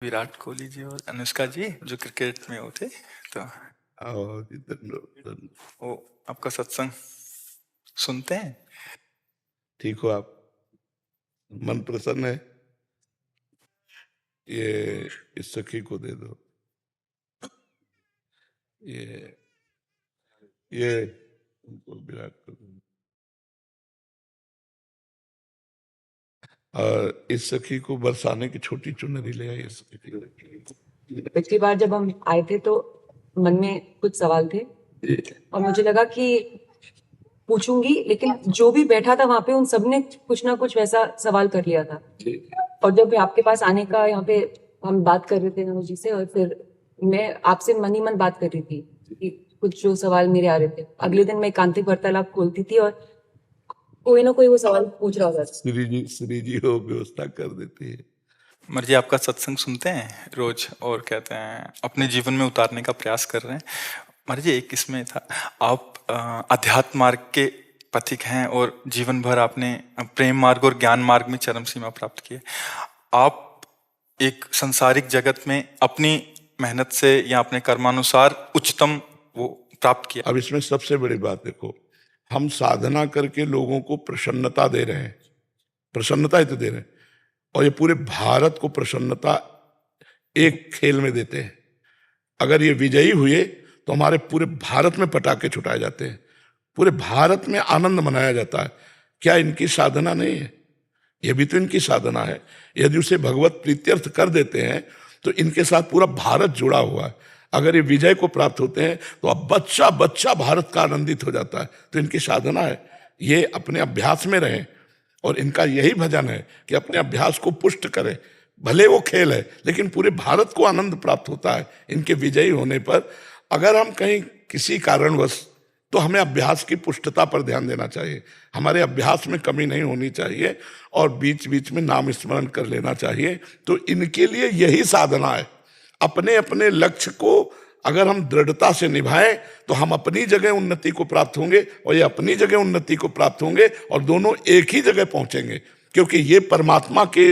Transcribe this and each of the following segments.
विराट कोहली जी और अनुष्का जी जो क्रिकेट में वो थे, तो आओ जी, धन्यवाद। वो आपका सत्संग सुनते हैं। ठीक हो आप? मन प्रसन्न है? ये इस सखी को दे दो। ये उनको विराट को दो। और इस सखी को बरसाने की छोटी चुनरी ले आई। इस सखी को। पिछली बार जब हम आए थे तो मन में कुछ सवाल थे और मुझे लगा कि पूछूंगी, लेकिन जो भी बैठा था वहां पे उन सब ने कुछ ना कुछ वैसा सवाल कर लिया था। और जब आपके पास आने का यहाँ पे हम बात कर रहे थे नमो जी से, और फिर मैं आपसे मन ही मन बात कर रही थी कि कुछ जो सवाल मेरे आ रहे थे, अगले दिन मैं एकांतिक वार्तालाप खोलती थी और कोई ना कोई वो सवाल पूछ रहा था। श्री जी हो व्यवस्था कर देती है। मर्जी आपका सत्संग सुनते हैं रोज और कहते हैं अपने जीवन में उतारने का प्रयास कर रहे हैं। मर्जी एक इसमें था, आप अध्यात्म मार्ग के पथिक हैं और जीवन भर आपने प्रेम मार्ग और ज्ञान मार्ग में चरम सीमा प्राप्त की है। आप एक संसारिक जगत में अपनी मेहनत से या अपने कर्मानुसार उच्चतम वो प्राप्त किया। अब इसमें सबसे बड़ी बात देखो, हम साधना करके लोगों को प्रसन्नता दे रहे हैं, प्रसन्नता ही तो दे रहे हैं, और ये पूरे भारत को प्रसन्नता एक खेल में देते हैं। अगर ये विजयी हुए तो हमारे पूरे भारत में पटाखे छुटाए जाते हैं, पूरे भारत में आनंद मनाया जाता है। क्या इनकी साधना नहीं है? ये भी तो इनकी साधना है। यदि उसे भगवत प्रीत्यर्थ कर देते हैं तो इनके साथ पूरा भारत जुड़ा हुआ है। अगर ये विजय को प्राप्त होते हैं तो अब बच्चा बच्चा भारत का आनंदित हो जाता है। तो इनकी साधना है, ये अपने अभ्यास में रहें और इनका यही भजन है कि अपने अभ्यास को पुष्ट करें। भले वो खेल है लेकिन पूरे भारत को आनंद प्राप्त होता है इनके विजयी होने पर। अगर हम कहीं किसी कारणवश, तो हमें अभ्यास की पुष्टता पर ध्यान देना चाहिए। हमारे अभ्यास में कमी नहीं होनी चाहिए और बीच बीच में नाम स्मरण कर लेना चाहिए। तो इनके लिए यही साधना है। अपने अपने लक्ष्य को अगर हम दृढ़ता से निभाएं तो हम अपनी जगह उन्नति को प्राप्त होंगे और ये अपनी जगह उन्नति को प्राप्त होंगे और दोनों एक ही जगह पहुंचेंगे, क्योंकि ये परमात्मा के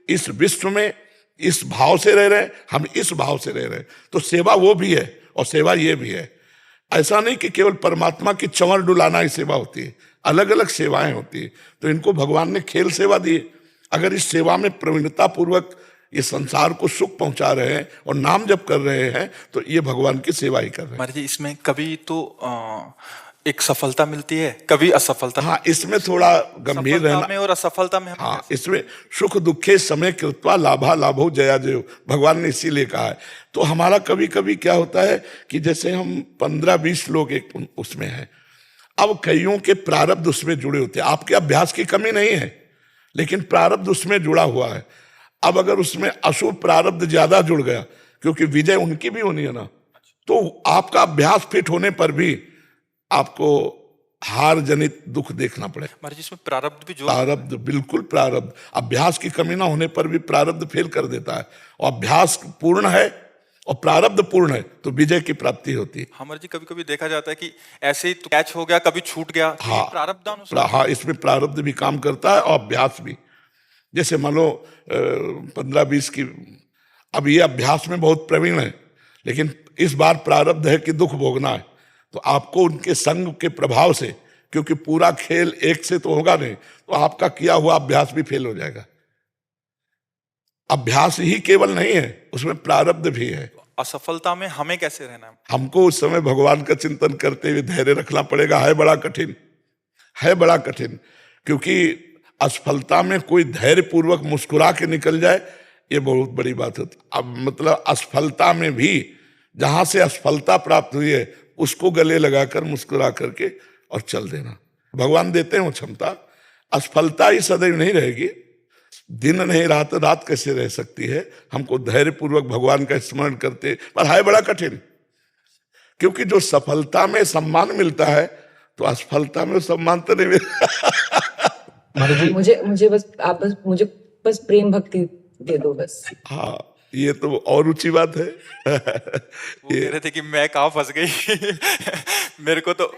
इस विश्व में इस भाव से रह रहे हैं, हम इस भाव से रह रहे हैं। तो सेवा वो भी है और सेवा ये भी है। ऐसा नहीं कि केवल परमात्मा की चंवर डुलाना ही सेवा होती है, अलग अलग सेवाएं होती है। तो इनको भगवान ने खेल सेवा दी है। अगर इस सेवा में प्रवीणता पूर्वक ये संसार को सुख पहुंचा रहे हैं और नाम जप कर रहे हैं तो ये भगवान की सेवा ही कर रहे हैं। महाराज जी इसमें कभी तो एक सफलता मिलती है, कभी असफलता। हाँ, इसमें थोड़ा गंभीर रहना में और असफलता में। हाँ, इसमें सुख दुखे समय कृत्वा लाभा लाभो जया जयो, भगवान ने इसीलिए कहा है। तो हमारा कभी कभी क्या होता है कि जैसे हम 15-20 लोग एक उसमें हैं, अब कईयों के प्रारब्ध उसमें जुड़े होते हैं। आपके अभ्यास की कमी नहीं है लेकिन प्रारब्ध उसमें जुड़ा हुआ है। अब अगर उसमें अशुभ प्रारब्ध ज्यादा जुड़ गया, क्योंकि विजय उनकी भी होनी है ना, तो आपका अभ्यास फिट होने पर भी आपको हार जनित दुख देखना पड़ेगा। महाराज जी इसमें प्रारब्ध भी जो प्रारब्ध, बिल्कुल प्रारब्ध, अभ्यास की कमी ना होने पर भी प्रारब्ध फेल कर देता है। और अभ्यास पूर्ण है और प्रारब्ध पूर्ण है तो विजय की प्राप्ति होती है। हमारे जी कभी कभी देखा जाता है कि ऐसे ही तो कैच हो गया, कभी छूट गया। हाँ, प्रारब्ध हाँ, इसमें प्रारब्ध भी काम करता है और अभ्यास भी। जैसे मान लो 15-20 की, अब ये अभ्यास में बहुत प्रवीण है लेकिन इस बार प्रारब्ध है कि दुख भोगना है, तो आपको उनके संग के प्रभाव से, क्योंकि पूरा खेल एक से तो होगा नहीं, तो आपका किया हुआ अभ्यास भी फेल हो जाएगा। अभ्यास ही केवल नहीं है, उसमें प्रारब्ध भी है। असफलता में हमें कैसे रहना है? हमको उस समय भगवान का चिंतन करते हुए धैर्य रखना पड़ेगा। है बड़ा कठिन, है बड़ा कठिन, क्योंकि असफलता में कोई धैर्य पूर्वक मुस्कुरा के निकल जाए ये बहुत बड़ी बात होती। अब मतलब असफलता में भी जहां से असफलता प्राप्त हुई है उसको गले लगाकर मुस्कुरा करके और चल देना। भगवान देते हैं वो क्षमता। असफलता ही सदैव नहीं रहेगी, दिन नहीं रात, रात कैसे रह सकती है। हमको धैर्य पूर्वक भगवान का स्मरण करते, पर है बड़ा कठिन, क्योंकि जो सफलता में सम्मान मिलता है तो असफलता में सम्मान तो नहीं मिलता। मुझे बस आप मुझे प्रेम भक्ति दे दो बस। हाँ, ये तो और ऊंची बात है। वो कह रहे थे कि मैं कहाँ फंस गई। मेरे को तो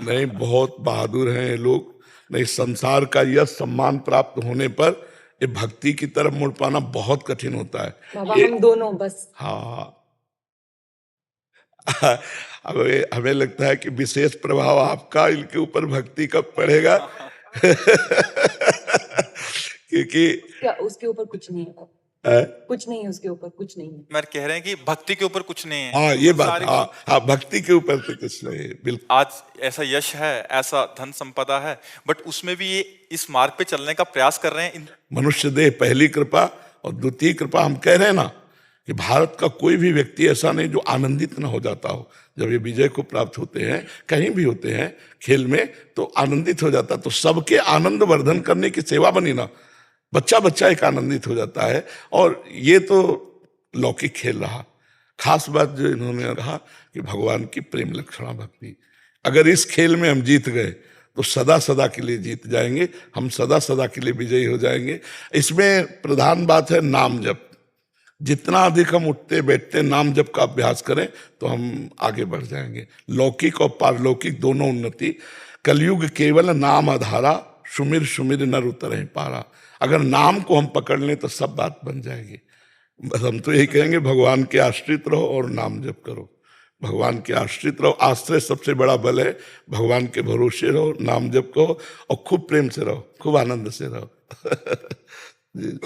नहीं, बहुत बहादुर हैं ये लोग। नहीं, संसार का यह सम्मान प्राप्त होने पर ये भक्ति की तरफ मुड़ पाना बहुत कठिन होता है। बाबा ये हम दोनों बस हाँ हमें लगता है कि विशेष प्रभाव आपका इनके ऊपर भक्ति कब पड़ेगा क्योंकि क्या उसके ऊपर कुछ नहीं है, अ, कुछ नहीं है उसके ऊपर, कुछ नहीं है। मैं कह रहे हैं कि भक्ति के ऊपर कुछ नहीं है। हाँ ये बात, सारी हाँ हाँ भक्ति के ऊपर तो कुछ नहीं है, बिल्कुल। आज ऐसा यश है, ऐसा धन संपदा है, बट उसमें भी ये इस मार्ग पे चलने का प्रयास कर रहे हैं। मनुष्य देह पहली कृपा और द्वितीय कृपा। हम कह रहे हैं ना कि भारत का कोई भी व्यक्ति ऐसा नहीं जो आनंदित न हो जाता हो जब ये विजय को प्राप्त होते हैं, कहीं भी होते हैं खेल में, तो आनंदित हो जाता। तो सबके आनंद वर्धन करने की सेवा बनी ना, बच्चा बच्चा एक आनंदित हो जाता है। और ये तो लौकिक खेल रहा। खास बात जो इन्होंने कहा कि भगवान की प्रेम लक्षणा भक्ति, अगर इस खेल में हम जीत गए तो सदा सदा के लिए जीत जाएंगे, हम सदा सदा के लिए विजयी हो जाएंगे। इसमें प्रधान बात है नाम जप। जितना अधिक हम उठते बैठते नाम जप का अभ्यास करें तो हम आगे बढ़ जाएंगे। लौकिक और पारलौकिक दोनों उन्नति। कलयुग केवल नाम आधारा, सुमिर सुमिर नर उतरे पारा। अगर नाम को हम पकड़ लें तो सब बात बन जाएगी। बस हम तो यही कहेंगे, भगवान के आश्रित रहो और नाम जप करो। भगवान के आश्रित रहो, आश्रय सबसे बड़ा बल है। भगवान के भरोसे रहो, नाम जप करो और खूब प्रेम से रहो, खूब आनंद से रहो जी।